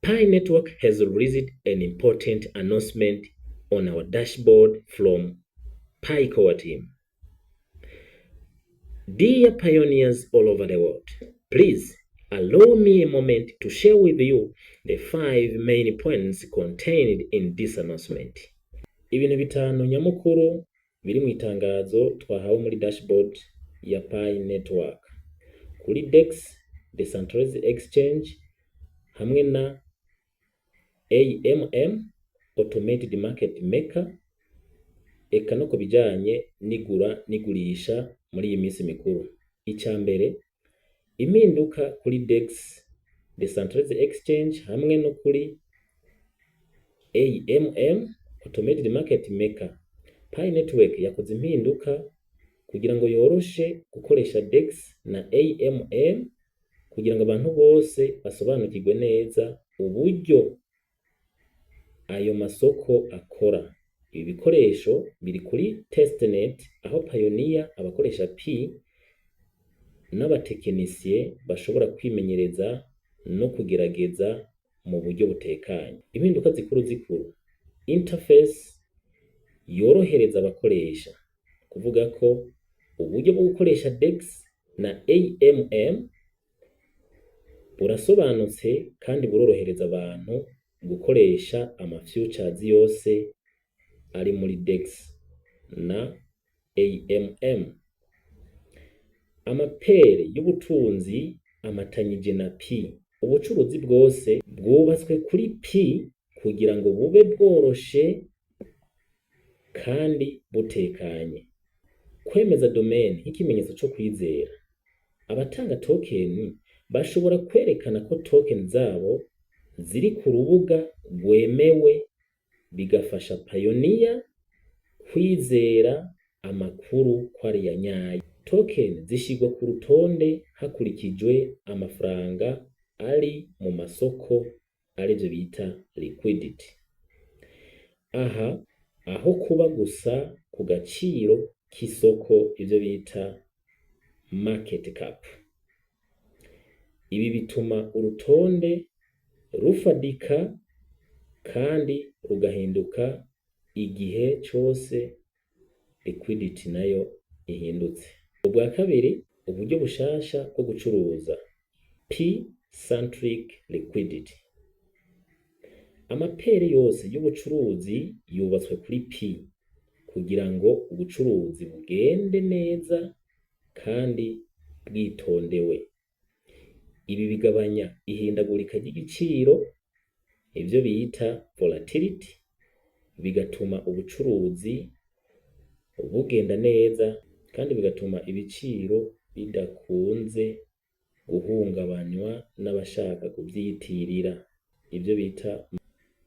Pi Network has released an important announcement on our dashboard from Pi Core team. Dear pioneers all over the world, please allow me a moment to share with you the 5 main points contained in this announcement. Ibintu bitanu nyamukuru biri mu itangazo twahawe muri dashboard ya Pi Network kuri DEX, Decentralized Exchange, hamwe na AMM, Automated Market Maker, eka no ku bijanye n'igura n'igurisha muri iyi minsi mikuru. Icya mbere, impinduka kuri DEX, Decentralized Exchange, hamwe no kuri AMM, Automated Market Maker. Pi Network yakoze impinduka kugira ngo yoroshe gukoresha DEX na AMM kugira ngo abantu bose basobanukirwe neza uburyo ayo masoko akora. Ibi bikoresho biri kuri testnet, aho Pioneer, abakoresha Pi n'abatekinisiye bashobora kwimenyereza no kugerageza mu buryo butekanye. Impinduka zikuru: interface yorohereza abakoresha, kuvuga ko uburyo bwo gukoresha DEX na AMM burasobanutse kandi burorohereza abantu gukoresha futures yose ari muri DEX na AMM. Amapere y'ubutunzi amatanyije na Pi. Ubucuruzi bwose bwubatswe kuri Pi kugira ngo bube bworoshe kandi butekanye. Kwemeza domain nk'ikimenyetso cyo kwizera. Abatanga token bashobora kwerekana ko token zabo ziri ku rubuga rwemewe, bigafasha Pioneer kwizera amakuru ko ari ya nyayo. Token zishirwa ku rutonde hakurikijwe amafaranga ari mu masoko, arivyo bita liquidity. Aho kuba gusa ku gaciro k'isoko, ivyo bita market cap. Ibi bituma urutonde rufadika kandi rugahinduka igihe cyose liquidity nayo ihindutse. Ubwa kabiri, uburyo bushasha bwo gucuruza, Pi-centric liquidity. Amapere yose y'ubucuruzi yubatswe kuri Pi kugira ngo ubucuruzi bugende neza kandi bwitondewe. Ibi bigabanya ihindagurika ry'igiciro, ivyo bita volatility, bigatuma ubucuruzi bugenda neza kandi bigatuma ibiciro bidakunze guhungabanywa n'abashaka kubyitirira, ivyo bita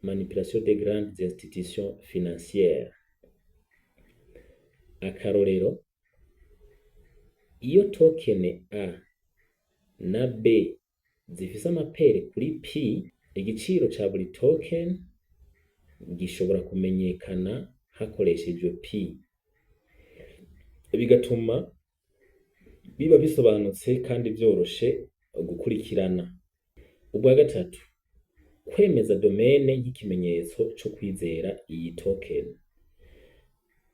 manipulation des grandes institutions financières. Akarorero, iyo token A na B zifise amapere kuri Pi, igiciro ca buri token gishobora kumenyekana hakoreshejwe Pi, bigatuma biba bisobanutse kandi vyoroshe gukurikirana. Ubwa gatatu, kwemeza domaine nk'ikimenyetso cyo kwizera iyi token.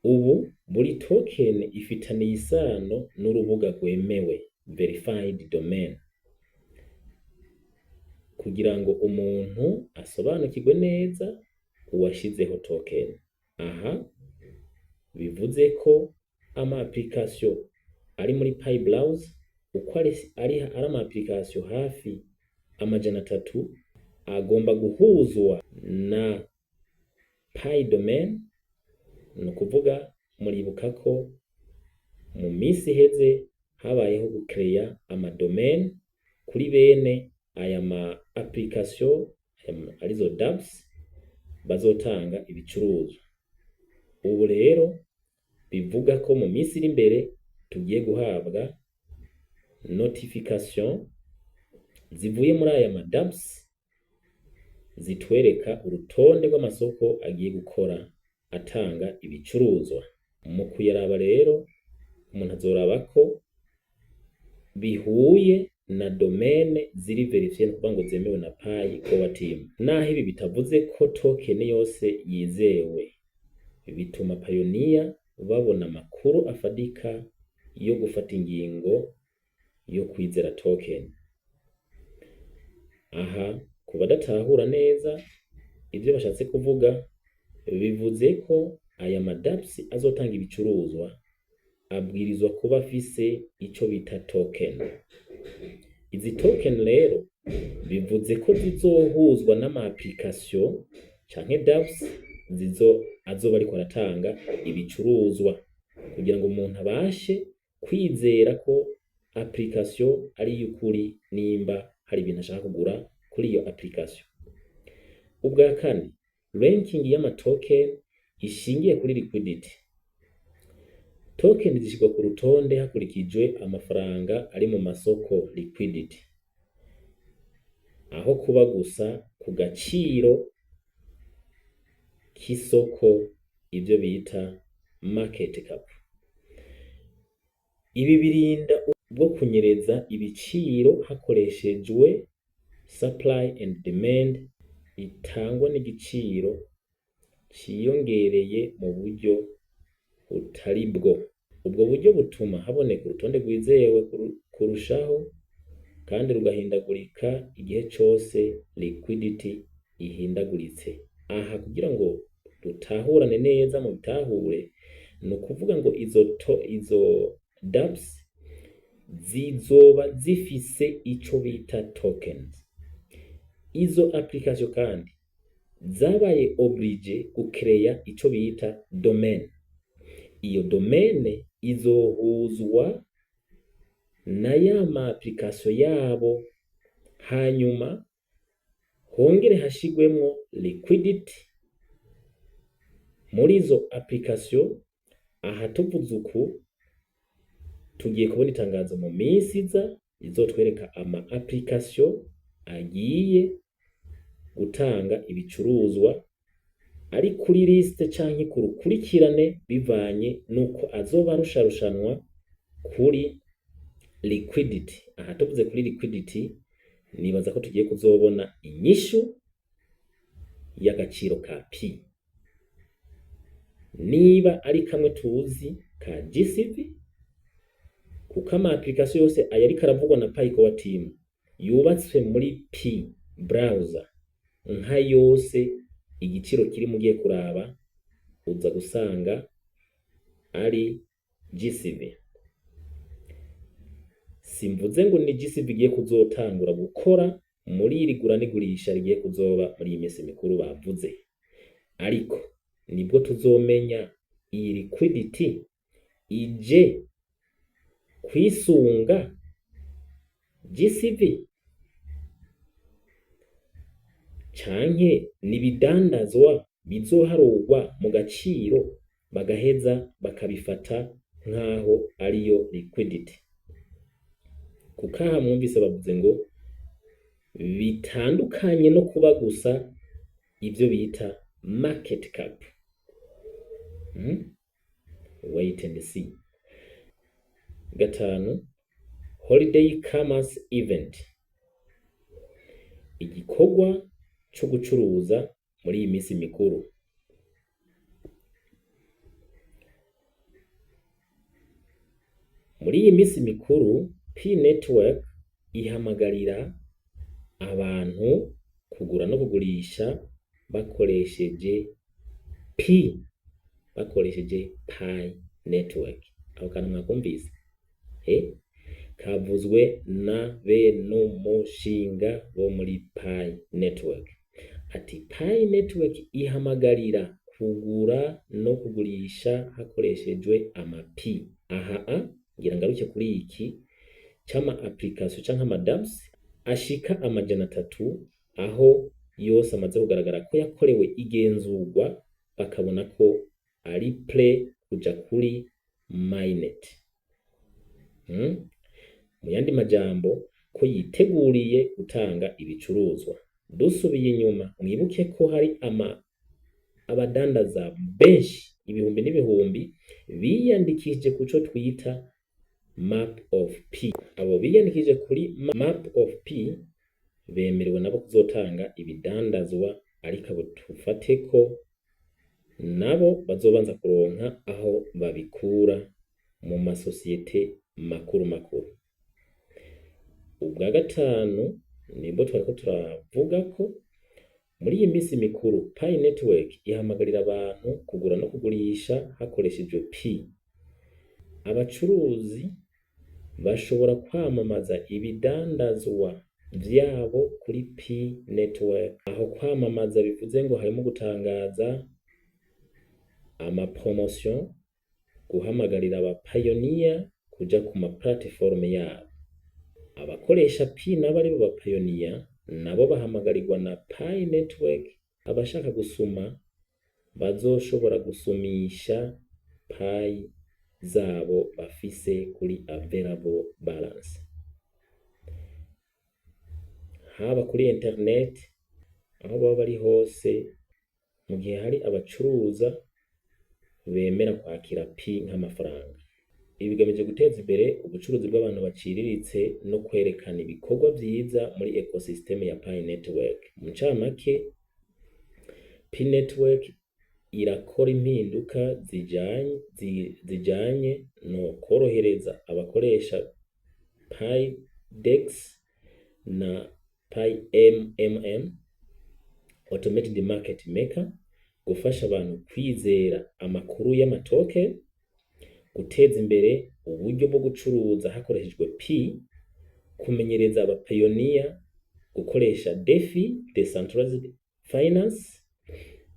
Ubu buri token ifitaniye isano n'urubuga rwemewe, verified domain, kugira ngo umuntu asobanukirwe neza uwashizeho token. Bivuze ko ama application ari muri Pi Browser uko ari ama application hafi 300 agomba guhuzwa na Pi domain. Ni ukuvuga, muribuka ko mu minsi iheze habayeho gucreya amadomain kuri bene aya ma application arizo dApps bazotanga ibicuruzwa. Ubu rero bivuga ko mu minsi iri imbere tugiye guhabwa notification zivuye muri aya ma dApps zitwereka urutonde rw'amasoko agiye gukora atanga ibicuruzwa. Mu kuyaraba rero, umuntu azoraba ko bihuye na domaine ziri verifiye, kuvuga ngo zemewe na Pi Core Team. Naho ibi bitavuze ko token yose yizewe, bituma Payoneer babona amakuru afadika yo gufata ingingo yo kwizera token. Aha ku badatahura neza ibyo bashatse kuvuga, bivuze ko aya madapps azotanga ibicuruzwa abwirizwa kuba afise ico bita token. Izi token rero bivuze ko zizohuzwa n'ama application canke dapps azoba ariko aratanga ibicuruzwa, kugira ngo umuntu abashe kwizera ko application ari y'ukuri nimba hari ibintu ashaka kugura kuri iyo application. Ubwa kane, ranking y'ama token ishingiye kuri liquidity. Token zishirwa ku rutonde hakurikijwe amafaranga ari mu masoko, liquidity, aho kuba gusa ku gaciro k'isoko, ibyo bita market cap. Ibi birinda ubwo kunyereza ibiciro hakoreshejwe supply and demand itangwa n'igiciro ciyongereye mu buryo butari bwo. Ubwo buryo butuma haboneka urutonde rwizewe kurushaho kandi rugahindagurika igihe cose liquidity ihindaguritse. Aha kugira ngo dutahurane neza mu bitahure, ni ukuvuga ngo izo dapps zizoba zifise ico bita tokens. Izo application kandi zabaye oblige gucreya ico bita domain. Iyo domaine izohuzwa na yama application yabo, hanyuma hongere hashigwemwo liquidity muri izo application. Aha tuvuze uku, tugiye kubona itangazo mu minsi iza izotwereka ama application agiye gutanga ibicuruzwa ari kuri liste canke ku rukurikirane, bivanye nuko azoba arushanwa kuri liquidity. Aha tuvuze kuri liquidity, nibaza ko tugiye kuzobona inyishu y'agaciro ka Pi. Niba ari kamwe tuzi ka GCV, kuko ama application yose ayari karavugwa na Pi Core Team yubatswe muri Pi browser, nka yose igiciro kiri mugiye kuraba uza gusanga ari GCV. Simvuze ngo ni GCV igiye kuzotangura gukora muri iri gura n'igurisha rigiye kuzoba muri iyi minsi mikuru bavuze, ariko nibwo tuzomenya iyi liquidity ije kwisunga GCV canke nibidandazwa bizoharurwa mu gaciro bagaheza bakabifata nkaho ariyo liquidity. Kuko aha mwumvise bavuze ngo bitandukanye no kuba gusa ibyo bita market cap. Wait and see. Gatanu, holiday commerce event, igikorwa cyo gucuruza muri iyi minsi mikuru. Muri iyi minsi mikuru, Pi Network ihamagarira abantu kugura no kugurisha bakoresheje Pi Network. Aho kantu mwakumvise kavuzwe na benumushinga bo muri Pi Network. Ati Pi Network ihamagarira kugura no kugurisha hakoreshejwe amapi. Aha ngira ngaruke kuri iki cyama application canke amadapps ashika 300, aho yose amaze kugaragara ko yakorewe igenzurwa bakabona ko ari play kuja kuri mainnet. Mu yandi majambo ko yiteguriye gutanga ibicuruzwa. Dusubiye inyuma, mwibuke ko hari abadandaza benshi ibihumbi n'ibihumbi biyandikishije kuco twita map of P. Abo biyandikije kuri map of P bemerewe nabo kuzotanga ibidandazwa, ariko abo tufate ko nabo bazobanza kuronka aho babikura mu masosiyete makuru makuru. Ubwa gatanu nibwo twariko turavuga ko muri iyi minsi mikuru Pi Network ihamagarira abantu kugura no kugurisha hakoreshejwe P. Abacuruzi bashobora kwamamaza ibidandazwa vyabo kuri P Network. Aho kwamamaza bivuze ngo harimo gutangaza amapromotion, guhamagarira aba pioneer kuja ku ma platform yabo. Abakoresha P nabo ari bo ba pioneer nabo bahamagarirwa na Pi Network. Abashaka gusuma bazoshobora gusumisha Pi zabo bafise kuri available balance, haba kuri internet, aho baba bari hose, mu gihe hari abacuruza bemera kwakira P nk'amafaranga. Ibi bigamije guteza imbere ubucuruzi bw'abantu baciriritse no kwerekana ibikorwa vyiza muri ecosystem ya Pi Network. Mu ncamake, Pi Network irakora impinduka zijanye no korohereza abakoresha Pi DEX na Pi MMM, Automated Market Maker, gufasha abantu kwizera amakuru y'amatoken, guteza imbere uburyo bwo gucuruza hakoreshejwe P, kumenyereza abapioneer gukoresha DeFi, Decentralized Finance,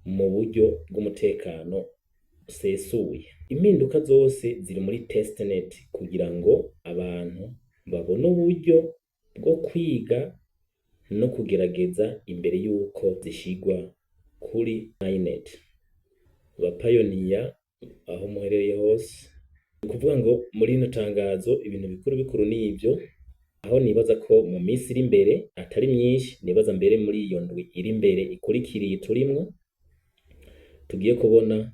mu buryo bw'umutekano usesuye. Impinduka zose ziri muri testnet kugira ngo abantu babone uburyo bwo kwiga no kugerageza imbere y'uko zishigwa kuri mainnet. Abapioneer aho muherereye hose, kuvuga ngo muri ino tangazo ibintu bikuru ni ivyo, aho nibaza ko mu minsi iri imbere atari myinshi, nibaza mbere muri iyo ndwi iri imbere ikurikiriye turimwo, tugiye kubona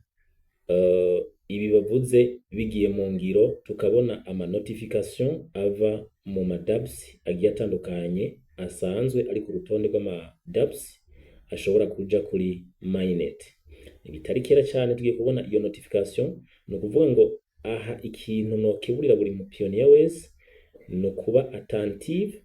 ibi bavuze bigiye mu ngiro, tukabona ama notification ava mu madApps agiye atandukanye asanzwe ari ku rutonde rw'ama dApps ashobora kuja kuri mainnet. Ibitari kera cyane tugiye kubona iyo notification. Ni ukuvuga ngo aha ikintu no kiburira buri mu pioneer wese no kuba attentif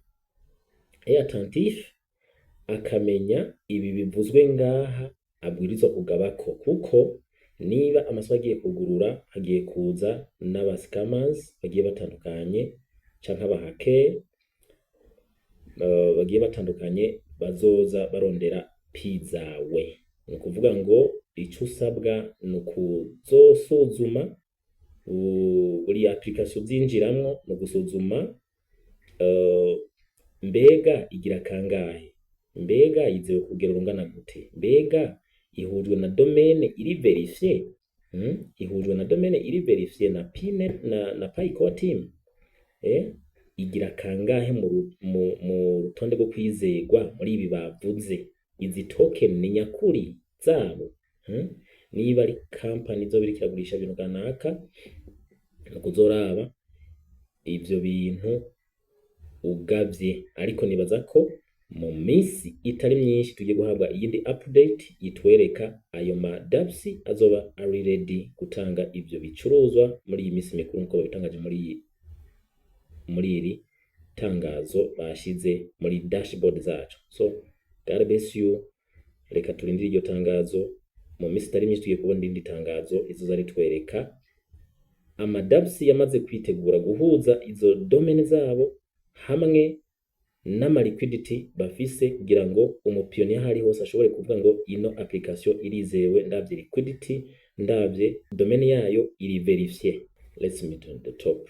akamenya ibi bivuzwe ngaha abwirizwa kugabako, kuko niba amasoko agiye kugurura hagiye kuza n'aba scammers bagiye batandukanye canke abahake bagiye batandukanye bazoza barondera P zawe. Ni ukuvuga ngo ico usabwa ni ukuzosuzuma buri application zinjiramwo, no gusuzuma mbega igira kangahe, mbega yizewe kugera rungana gute, mbega ihujwe na domaine iri verifiye, ihujwe na domaine iri verifiye na Pnet na Pi Core Team, igira kangahe mu rutonde rwo kwizegwa muri ibi bavuze. Izi token ni nyakuri zabo, niba ari company zo biri kiragurisha ibintu kanaka, no kuzoraba ivyo bintu ugavye. Ariko nibaza ko mu minsi itari myinshi tugiye guhabwa iyindi update yitwereka ayo ma dApps azoba ari ready gutanga ivyo bicuruzwa muri iyi minsi mikuru nko babitangaje muri iri tangazo bashize muri dashboard zacu. So God bless you. Reka turindire iryo tangazo. Mu minsi itari myinshi tugiye kubona irindi tangazo izoza ritwereka ama dApps yamaze kwitegura guhuza izo domaine zabo hamwe n'ama liquidity bafise, kugira ngo umupioneer hari hose ashobore kuvuga ngo ino application irizewe, ndavye liquidity, ndavye domaine yayo iri verifiye. Let's meet on the top.